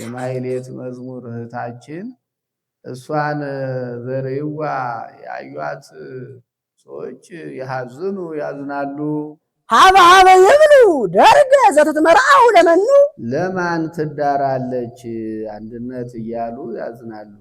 የማይሌት መዝሙር እህታችን እሷን ዘርይዋ ያዩት ሰዎች ያዝኑ ያዝናሉ። ሀበ ይብሉ ደርገ ዘተትመርዐው ለመኑ ለማን ትዳራለች አንድነት እያሉ ያዝናሉ።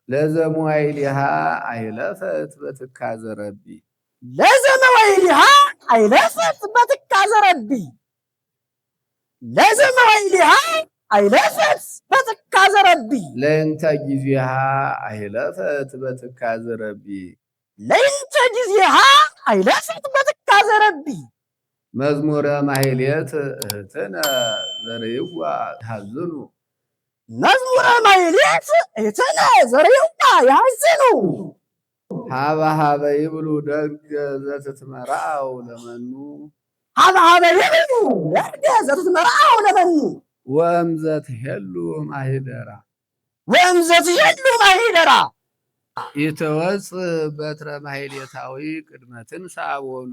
ለዘሙዋይሊሃ አይለፈት በትካዘ ረቢ ለዘመዋይሊሃ አይለፈት በትካዘ ረቢ ለዘመዋይሊሃ አይለፈት በትካዘ ረቢ ለእንተ ጊዜሃ አይለፈት በትካዘ ረቢ ለእንተ ጊዜሃ አይለፈት በትካዘ ረቢ መዝሙረ ማሕሌት እህትነ ዘርይዋ ያዝኑ መዝሙረ ማሕሌት እህትነ ዘርይዋ ያዝኑ ሀበ ይብሉ ደርገ ዘትትመርዐው ለመኑ ሀበ ይብሉ ደርገ ዘትትመርዐው ለመኑ ወእምዘ ትሄሉ ማሂደራ ይትወፅእ በትረ ማሕሌታዊ ቅድመ ትንሣኤሆሙ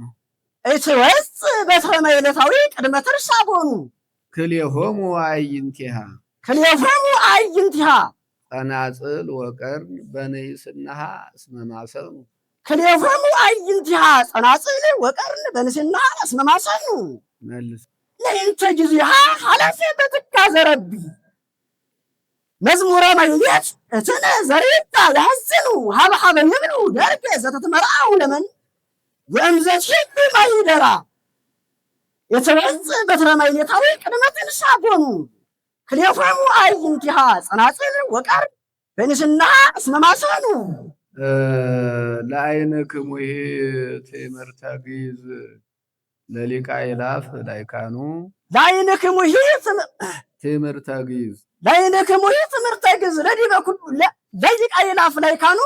ቅድመ ትንሣኤሆሙ ክልኤሆሙ አዕይንቲሃ ጸናጽል ወቀርን በንእስናሃ እስመ ማሰኑ ክልኤሆሙ አዕይንቲሃ ጸናጽል ወቀርን በንእስናሃ እስመ ማሰኑ መልስ ለእንተ ጊዜሃ ሀለፈ በትካዘ ረቢ መዝሙረ ማሕሌት እህትነ ዘርይዋ ያዝኑ ሀበ ይብሉ ደርገ ዘተትመርዐው ለመኑ ወእምዘ ትሄሉ ማሂደራ ይትወፅእ በትረ ማሕሌታዊ ቅድመ ትንሣኤሆሙ ክልኤሆሙ አዕይንቲሃ ጸናጽል ወቀርን በንእስናሃ እስመ ማሰኑ ለዓይንክሙ ትእምርተ ግዕዝ ለሊቀ አእላፍ ላይካኑ ለዓይንክሙ ትእምርተ ግዕዝ ትምህርተ ግዕዝ ለዲበ ኩሉ ለሊቀ አእላፍ ላይካኑ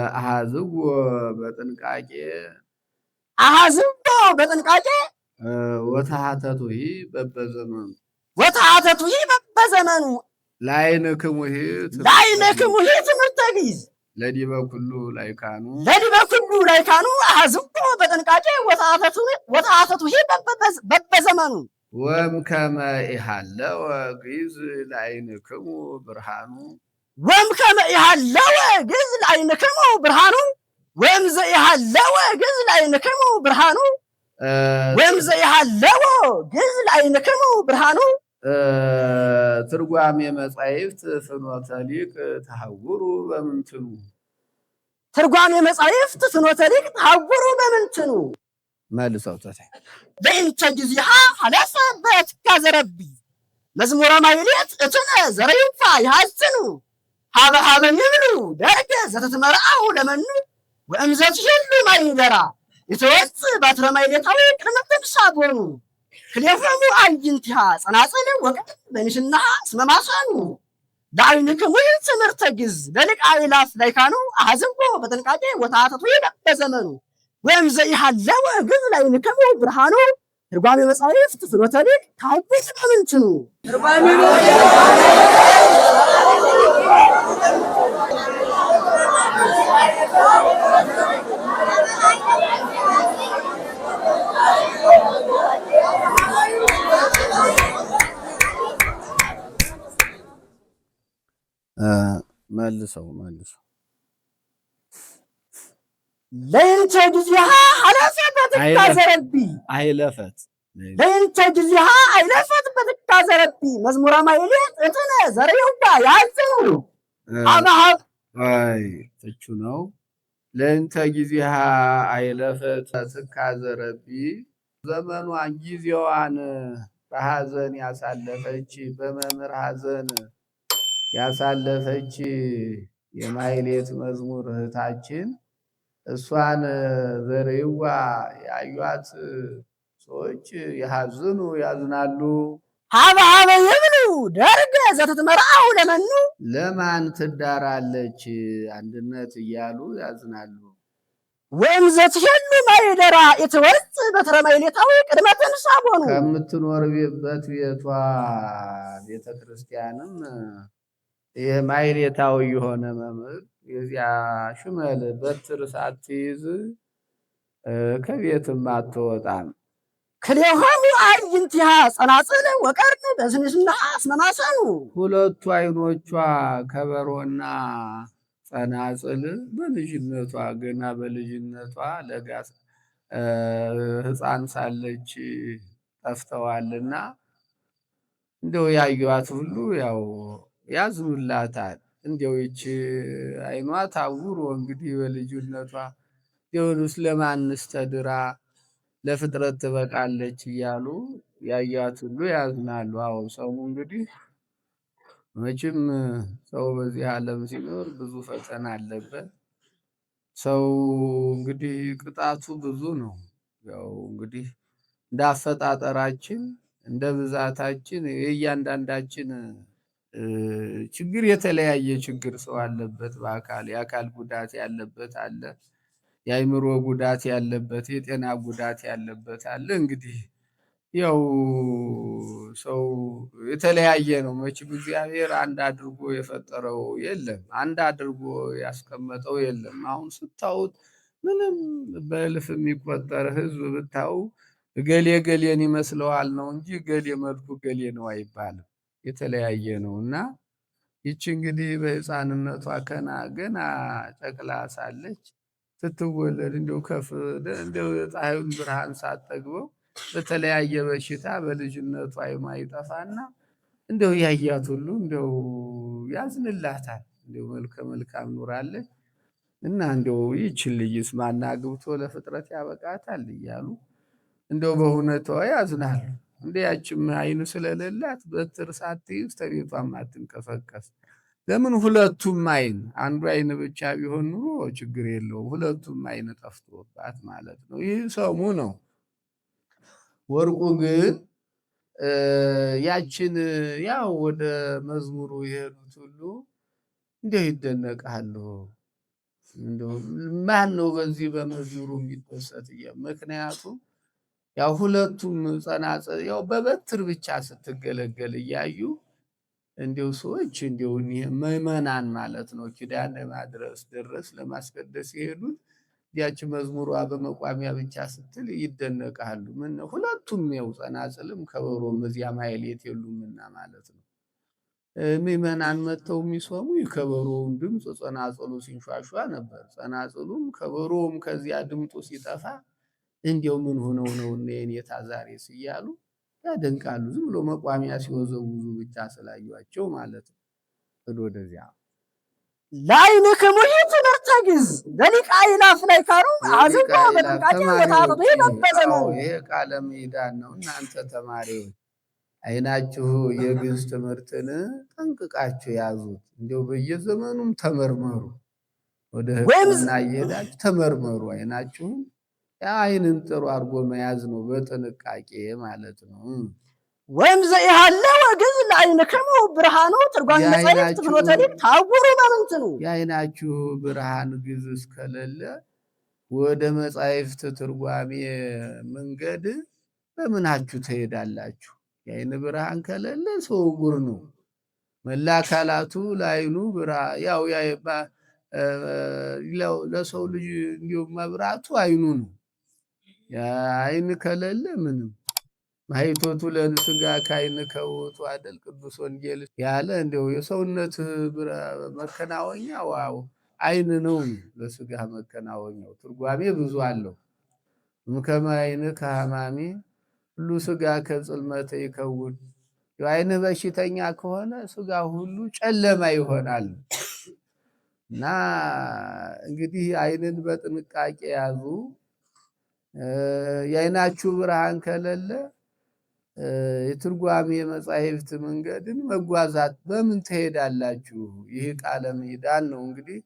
አሃዝዎ በጥንቃቄ ወተሐተቱሂ በበዘመኑ ለዓይንክሙ ትምህርተ ግዕዝ ለዲበ ኩሉ ላይካኑ አሃዝዎ በጥንቃቄ ወተሐተቱሂ በበዘመኑ ወእምከመ ኢሃለወ ግዕዝ ለዓይንክሙ ብርሃኑ ወእምከመ ኢሃለወ ግዕዝ ለዓይንክሙ ብርሃኑ ወእምዘ ኢሃለወ ግዕዝ ለዓይንክሙ ብርሃኑ ትርጓሜ መጻሕፍት ፍኖተ ሊቅ ተሐውሩ በምንትኑ መልሰው በእንተ ጊዜሃ ሀለፈ በትካዘ ረቢ መዝሙረ ማሕሌት እህትነ ዘርይዋ ያዝኑ ሀበ ይብሉ ደርገ ዘተትመርዐው ለመኑ ወእምዘ ትሄሉ ማሂደራ ይትወፅእ በትረ ማሕሌታዊ ቅድመ ትንሣኤሆሙ ክልኤሆሙ አዕይንቲሃ ጸናጽል ወቀርን በንእስናሃ እስመ ማሰኑ ለዓይንክሙ ትምህርተ ግዕዝ ለሊቀ አእላፍ ላይካኑ አሃዝዎ በጥንቃቄ ወተሐተቱሂ በበዘመኑ ወእምዘ ኢሃለወ ግዕዝ ለዓይንክሙ ብርሃኑ ትርጓሜ መጻሕፍት ፍኖተ ሊቅ ተሐውሩ በምንትኑ መልሰው ለእንተ ጊዜሃ ሀለፈ በትካዘ ረቢ አይለፈት ለእንተ ጊዜሃ አይለፈት በትካዘ ረቢ መዝሙረ ማሕሌት እህትነ ዘርይዋ ያዝኑ ፍቹ ነው። ለእንተ ጊዜሃ አይለፈት በትካዘ ረቢ ዘመኗን ጊዜዋን በሐዘን ያሳለፈች በመምህር ሐዘን ያሳለፈች የማሕሌት መዝሙር እህታችን እሷን ዘርይዋ ያዩት ሰዎች ያዝናሉ። ሀበ ይብሉ ደርገ ዘተትመርዐው ለመኑ ለማን ትዳራለች አንድነት እያሉ ያዝናሉ። ወእምዘ ትሄሉ ማሂደራ ይትወፅእ በትረ ማሕሌታዊ ቅድመ ትንሣኤሆሙ ከምትኖርበት ቤቷ ቤተ ክርስቲያንም የማሕሌታዊ የሆነ መምህር የዚያ ሽመል በትር ሳትይዝ ከቤትም አትወጣም። ክልኤሆሙ አዕይንቲሃ ጸናጽል ወቀርን በዝንዝና አስመማሰኑ። ሁለቱ ዓይኖቿ ከበሮና ጸናጽል በልጅነቷ ገና በልጅነቷ ለጋ ሕፃን ሳለች ጠፍተዋልና እንደው ያዩዋት ሁሉ ያው ያዝኑላታል። እንደው ይቺ ዓይኗ ታውሮ እንግዲህ በልጅነቷ እንደውስ ለማንስ ተድራ ለፍጥረት ትበቃለች እያሉ ያዩዋት ሁሉ ያዝናሉ። አዎ ሰው እንግዲህ መቼም ሰው በዚህ ዓለም ሲኖር ብዙ ፈተና አለበት። ሰው እንግዲህ ቅጣቱ ብዙ ነው። ያው እንግዲህ እንደ አፈጣጠራችን እንደ ብዛታችን የእያንዳንዳችን ችግር የተለያየ ችግር ሰው አለበት። በአካል የአካል ጉዳት ያለበት አለ፣ የአእምሮ ጉዳት ያለበት፣ የጤና ጉዳት ያለበት አለ። እንግዲህ ያው ሰው የተለያየ ነው። መቼም እግዚአብሔር አንድ አድርጎ የፈጠረው የለም፣ አንድ አድርጎ ያስቀመጠው የለም። አሁን ስታዩት ምንም በእልፍ የሚቆጠር ሕዝብ ብታዩ እገሌ ገሌን ይመስለዋል ነው እንጂ ገሌ መልኩ ገሌ ነው አይባልም። የተለያየ ነው እና ይቺ እንግዲህ በሕፃንነቷ ገና ጨቅላ ሳለች ስትወለድ እንደው እንደው የፀሐዩን ብርሃን ሳትጠግበው በተለያየ በሽታ በልጅነቷ የማይጠፋና እንደው ያያት ሁሉ እንደው ያዝንላታል። እንደው መልከ መልካም ኑራለች እና እንደው ይችን ልጅስ ማን አግብቶ ለፍጥረት ያበቃታል እያሉ እንደው በእውነቷ ያዝናሉ። እንደ ያችም ዓይን ስለሌላት በትር ሳትይዝ ከቤቷም አትንቀሳቀስ። ለምን ሁለቱም ዓይን አንዱ ዓይን ብቻ ቢሆን ኑሮ ችግር የለውም። ሁለቱም ዓይን ጠፍቶባት ማለት ነው። ይህ ሰሙ ነው። ወርቁ ግን ያችን ያው ወደ መዝሙሩ የሄዱት ሁሉ እንዲህ ይደነቃሉ። እንደው ማን ነው በዚህ በመዝሙሩ የሚደሰት? ምክንያቱም ያው ሁለቱም ጸናጽል ያው በበትር ብቻ ስትገለገል እያዩ እንዲው ሰዎች እንዲው ምዕመናን ማለት ነው ኪዳን ለማድረስ ድረስ ለማስቀደስ የሄዱት ያቺ መዝሙሯ በመቋሚያ ብቻ ስትል ይደነቃሉ። ምን ሁለቱም ያው ጸናጽልም ከበሮም እዚያ ማህሌት የሉምና ማለት ነው። ምዕመናን መጥተው የሚሰሙ የከበሮውን ድምፅ ጸናጽሉ ሲንሿሿ ነበር። ጸናጽሉም ከበሮውም ከዚያ ድምጡ ሲጠፋ እንዲያው ምን ሆነው ነው የኔታ ዛሬስ እያሉ ያደንቃሉ። ዝም ብሎ መቋሚያ ሲወዘውዙ ብቻ ስላዩአቸው ማለት ነው። ወደዚያ ለዓይንክሙ ትምህርተ ግዕዝ ለሊቃ አእላፍ ላይ ካሩ አዝቆ በጥንቃቄ ወታጥቶ በዘመኑ። ይሄ ቃለ ምዕዳን ነው። እናንተ ተማሪዎች ዓይናችሁ የግዕዝ ትምህርትን ጠንቅቃችሁ ያዙት። እንዲያው በየዘመኑም ተመርመሩ። ወደ ሕክምና እየሄዳችሁ ተመርመሩ ዓይናችሁን። ዓይንን ጥሩ አድርጎ መያዝ ነው በጥንቃቄ ማለት ነው። ወይም ዘኢሃለወ ግዕዝ ለዓይንክሙ ብርሃኑ ትርጓሜ መጻሕፍት ፍኖተ ሊቅ ታውሩ በምንትኑ። የዓይናችሁ ብርሃን ግዕዝ እስከሌለ ወደ መጻሕፍት ትርጓሜ መንገድ በምናችሁ ትሄዳላችሁ? የዓይን ብርሃን ከሌለ ሰው ዕውር ነው። መላ አካላቱ ለዓይኑ ብርሃን ያው ለሰው ልጅ እንዲሁ መብራቱ ዓይኑ ነው። ዓይን ከሌለ ምንም ማይቶቱ ለሥጋ ከዓይን ከውእቱ አይደል ቅዱስ ወንጌል ያለ እንደው የሰውነት መከናወኛ ዋው ዓይን ነው። ለሥጋ መከናወኛው ትርጓሜ ብዙ አለው። እምከመ ዓይን ከሐማሚ ሁሉ ሥጋ ከጽልመተ ይከውን። ዓይን በሽተኛ ከሆነ ሥጋ ሁሉ ጨለማ ይሆናል። እና እንግዲህ ዓይንን በጥንቃቄ ያዙ። የዓይናችሁ ብርሃን ከሌለ የትርጓሜ መጻሕፍት መንገድን መጓዛት በምን ትሄዳላችሁ? ይህ ቃለ ምዕዳን ነው። እንግዲህ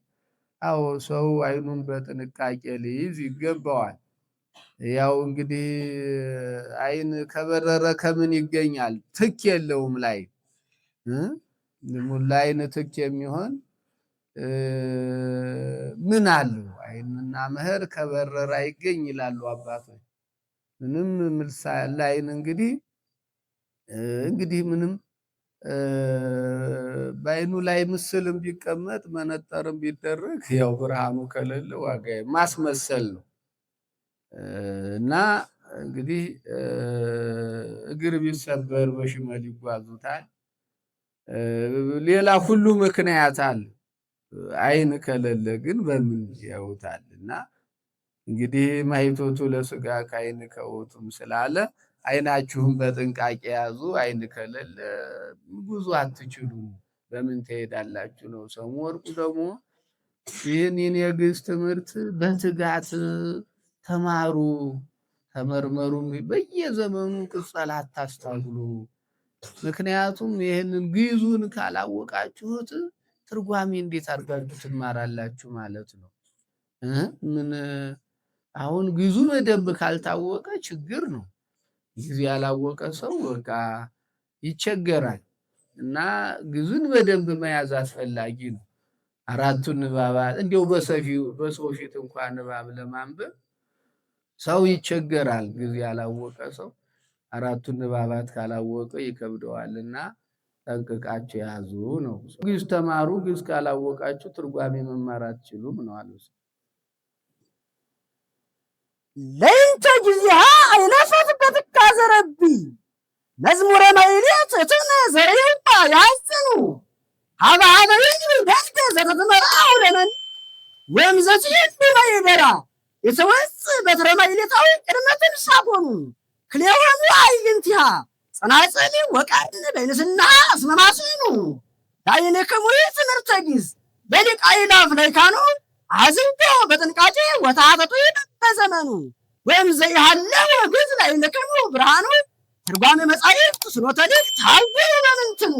አዎ ሰው ዓይኑን በጥንቃቄ ሊይዝ ይገባዋል። ያው እንግዲህ ዓይን ከበረረ ከምን ይገኛል? ትክ የለውም። ለዓይን ትክ የሚሆን ምን አለው? ዓይንና መኸር ከበረረ አይገኝ ይላሉ አባቶች። ምንም ምልሳ ለዓይን እንግዲህ ምንም በአይኑ ላይ ምስልም ቢቀመጥ መነጠርም ቢደረግ ያው ብርሃኑ ከሌለ ዋጋ ማስመሰል ነው። እና እንግዲህ እግር ቢሰበር በሽመል ይጓዙታል። ሌላ ሁሉ ምክንያት አለ። አይን ከሌለ ግን በምን ያዩታል? እና እንግዲህ ማይቶቱ ለሥጋ ከአይን ከውቱም ስላለ አይናችሁን በጥንቃቄ ያዙ። አይን ከሌለ ጉዞ አትችሉም፣ በምን ትሄዳላችሁ ነው። ሰሙ ወርቁ ደግሞ ይህን የግዕዝ ትምህርት በትጋት ተማሩ፣ ተመርመሩ፣ በየዘመኑ ቅጸላ አታስታግሉ። ምክንያቱም ይህንን ግዕዙን ካላወቃችሁት ትርጓሜ እንዴት አድርጋችሁ ትማራላችሁ ማለት ነው። ምን አሁን ግዕዙ በደንብ ካልታወቀ ችግር ነው። ጊዜ ያላወቀ ሰው በቃ ይቸገራል። እና ግዕዙን በደንብ መያዝ አስፈላጊ ነው። አራቱን ንባባት እንዲያው በሰው ፊት እንኳን ንባብ ለማንበብ ሰው ይቸገራል። ጊዜ ያላወቀ ሰው አራቱን ንባባት ካላወቀ ይከብደዋልና ጠንቅቃችሁ ያዙ ነው። ግዕዝ ተማሩ። ግዕዝ ካላወቃችሁ ትርጓሜ መማር አትችሉም ነው አሉ። ለእንተ ጊዜሃ አይለፈት በትካዘ ረቢ መዝሙረ ማኅሌት እትነ ዘርየባ ያጽኑ ሀበ ሀበ ይእቲ ደስከ ዘተትመርዐው ለመን ወእምዘትሄዱ ማኅበራ የተወጽእ በትረ ማኅሌታዊ ቅድመ ትንሣኤሆሙ ክልኤሆሙ አዕይንቲሃ ጸናጽል ወቀርን በይንስናሃ እስመ ማስኑ ዳይንክሙ ትምህርተ ግዕዝ በሊቀ አእላፍ ለይካኑ አዝንቶ በጥንቃቄ ወተሐተቱ በዘመኑ ወእምዘ ይሃለወ ግዕዝ ላዕሌክሙ ብርሃኑ ትርጓሜ መጻሕፍት ስኖተ ሊቅ ታርጉ በምንትኑ